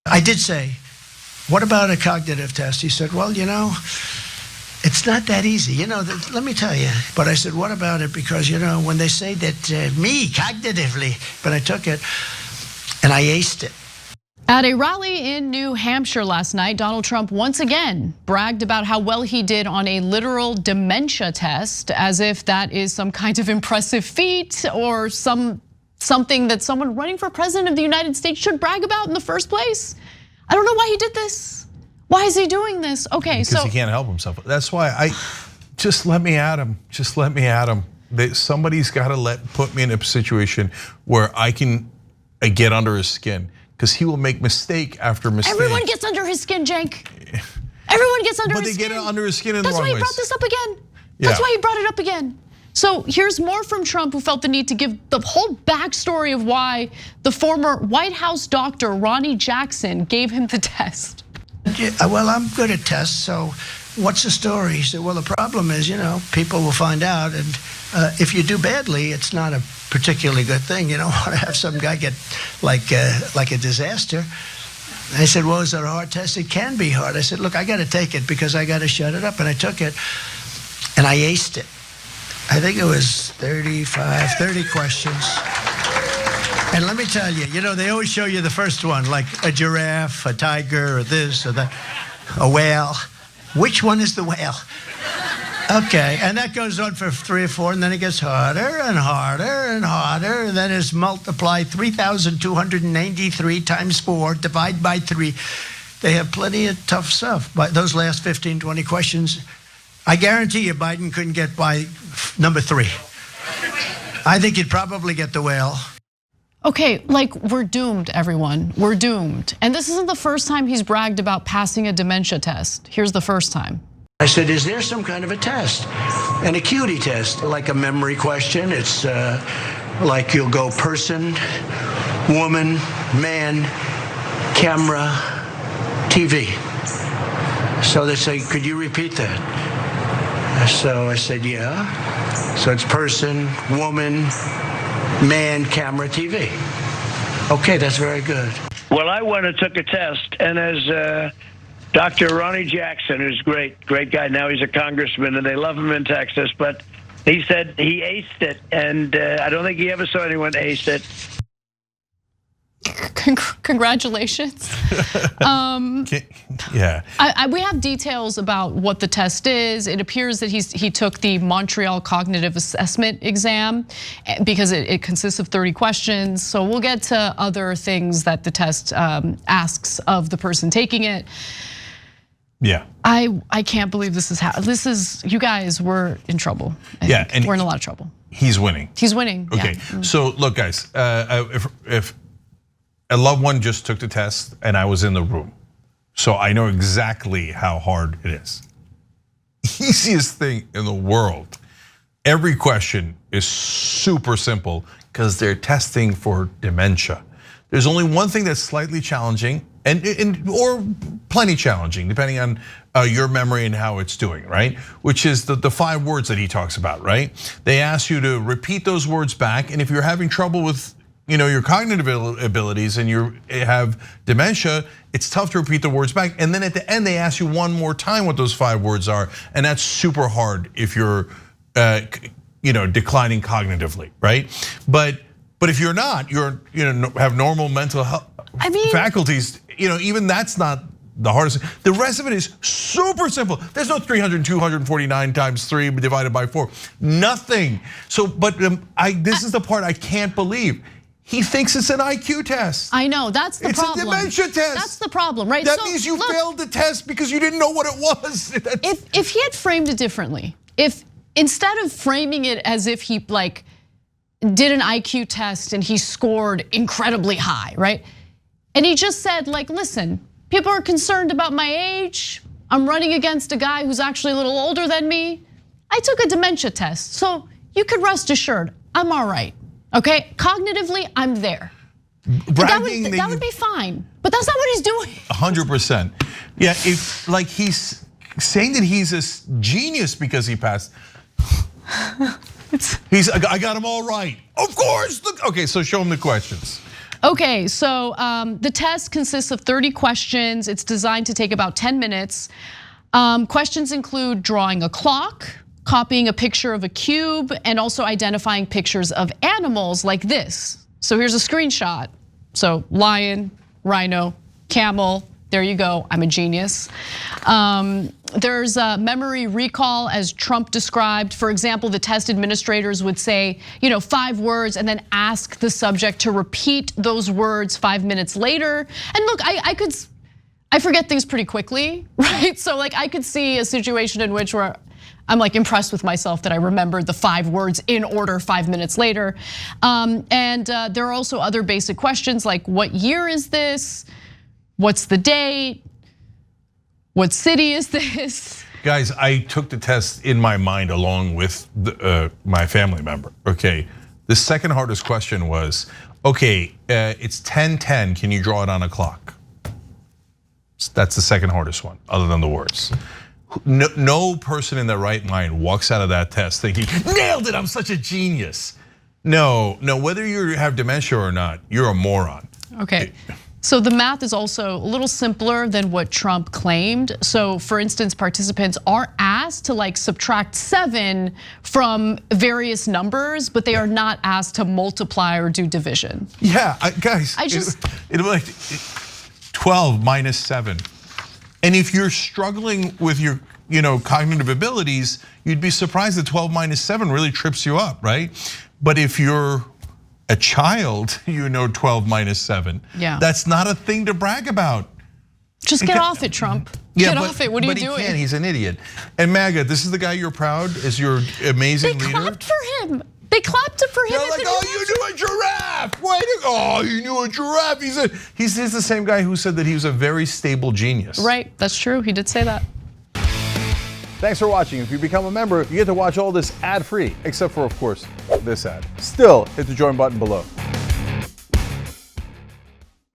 I did say, what about a cognitive test? He said, well, it's not that easy. Let me tell you. But I said, what about it? Because, when they say that me, cognitively, but I took it and I aced it. At a rally in New Hampshire last night, Donald Trump once again bragged about how well he did on a literal dementia test, as if that is some kind of impressive feat or something that someone running for president of the United States should brag about in the first place. I don't know why he did this. Why is he doing this? Okay, because he can't help himself. That's why just let me at him. Just let me at him. Somebody's got to put me in a situation where I can get under his skin. Because he will make mistake after mistake. Everyone gets under his skin, Cenk. Everyone gets under his skin. But they get under his skin in the wrong wrong ways. That's why he brought this up again. That's why he brought it up again. So here's more from Trump, who felt the need to give the whole backstory of why the former White House doctor, Ronny Jackson, gave him the test. Well, I'm good at tests, so what's the story? He said, well, the problem is, people will find out, and if you do badly, it's not a particularly good thing. You don't want to have some guy get like a disaster. And I said, well, is it a hard test? It can be hard. I said, look, I got to take it because I got to shut it up. And I took it, and I aced it. I think it was 30 questions. And let me tell you, they always show you the first one, like a giraffe, a tiger, or this or that, a whale. Which one is the whale? Okay, and that goes on for 3 or 4, and then it gets harder and harder and harder, and then it's multiplied 3,293 times 4, divide by 3. They have plenty of tough stuff. But those last 15, 20 questions, I guarantee you Biden couldn't get by number 3. I think he'd probably get the whale. Okay, we're doomed, everyone. We're doomed. And this isn't the first time he's bragged about passing a dementia test. Here's the first time. I said, is there some kind of a test? An acuity test, like a memory question. It's like you'll go person, woman, man, camera, TV. So they say, could you repeat that? So I said, yeah. So it's person, woman, man, camera, TV. Okay, that's very good. Well, I went and took a test, and as Dr. Ronny Jackson, who's great guy. Now he's a congressman, and they love him in Texas. But he said he aced it, and I don't think he ever saw anyone ace it. Congratulations. Yeah. We have details about what the test is. It appears that he took the Montreal Cognitive Assessment exam because it consists of 30 questions. So we'll get to other things that the test asks of the person taking it. Yeah. I can't believe this is you guys were in trouble. Yeah, and we're in a lot of trouble. He's winning. He's winning. Okay, yeah. So look, guys, if a loved one just took the test and I was in the room, so I know exactly how hard it is. Easiest thing in the world. Every question is super simple because they're testing for dementia. There's only one thing that's slightly challenging or plenty challenging, depending on your memory and how it's doing, right? Which is the 5 words that he talks about, right? They ask you to repeat those words back, and if you're having trouble with your cognitive abilities and you have dementia, it's tough to repeat the words back. And then at the end, they ask you one more time what those 5 words are, and that's super hard if you're declining cognitively, right? But if you're not, have normal mental health faculties, even that's not the hardest. The rest of it is super simple. There's no 249 times 3 divided by 4, nothing. So, but this is the part I can't believe. He thinks it's an IQ test. I know, that's the problem. It's a dementia test. That's the problem, right? That means you failed the test because you didn't know what it was. If he had framed it differently, if instead of framing it as if he did an IQ test and he scored incredibly high, right? And he just said, listen, people are concerned about my age. I'm running against a guy who's actually a little older than me. I took a dementia test, so you could rest assured, I'm all right. Okay, cognitively, I'm there. That would be fine, but that's not what he's doing. 100%. Yeah, if he's saying that he's a genius because he passed. I got them all right. Of course. Look, okay, so show him the questions. Okay, so the test consists of 30 questions. It's designed to take about 10 minutes. Questions include drawing a clock, copying a picture of a cube, and also identifying pictures of animals like this. So here's a screenshot. So lion, rhino, camel, there you go, I'm a genius. There's a memory recall as Trump described. For example, the test administrators would say, 5 words and then ask the subject to repeat those words 5 minutes later. And look, I forget things pretty quickly, right? So like I could see a situation in which where I'm like impressed with myself that I remembered the 5 words in order 5 minutes later. And there are also other basic questions like what year is this? What's the date? What city is this? Guys, I took the test in my mind along with my family member, okay? The second hardest question was, okay, it's 10:10, can you draw it on a clock? That's the second hardest one, other than the words. No person in their right mind walks out of that test thinking, nailed it, I'm such a genius. No, whether you have dementia or not, you're a moron. Okay. So the math is also a little simpler than what Trump claimed. So for instance, participants are asked to like subtract 7 from various numbers, but they are not asked to multiply or do division. Yeah, guys, it'll be like 12 minus 7. And if you're struggling with your cognitive abilities, you'd be surprised that 12 minus 7 really trips you up, right? But if you're a child, 12 minus 7. Yeah. That's not a thing to brag about. Just get off it, Trump. Get off it, what are you doing? But he can't, he's an idiot. And MAGA, this is the guy you're proud as your amazing leader? They clapped for him. They clapped for him. They're like, oh, you knew a giraffe. Way to go. Oh, you knew a giraffe. He's the same guy who said that he was a very stable genius. Right, that's true, he did say that. Thanks for watching. If you become a member, you get to watch all this ad-free, except for, of course, this ad. Still, hit the join button below.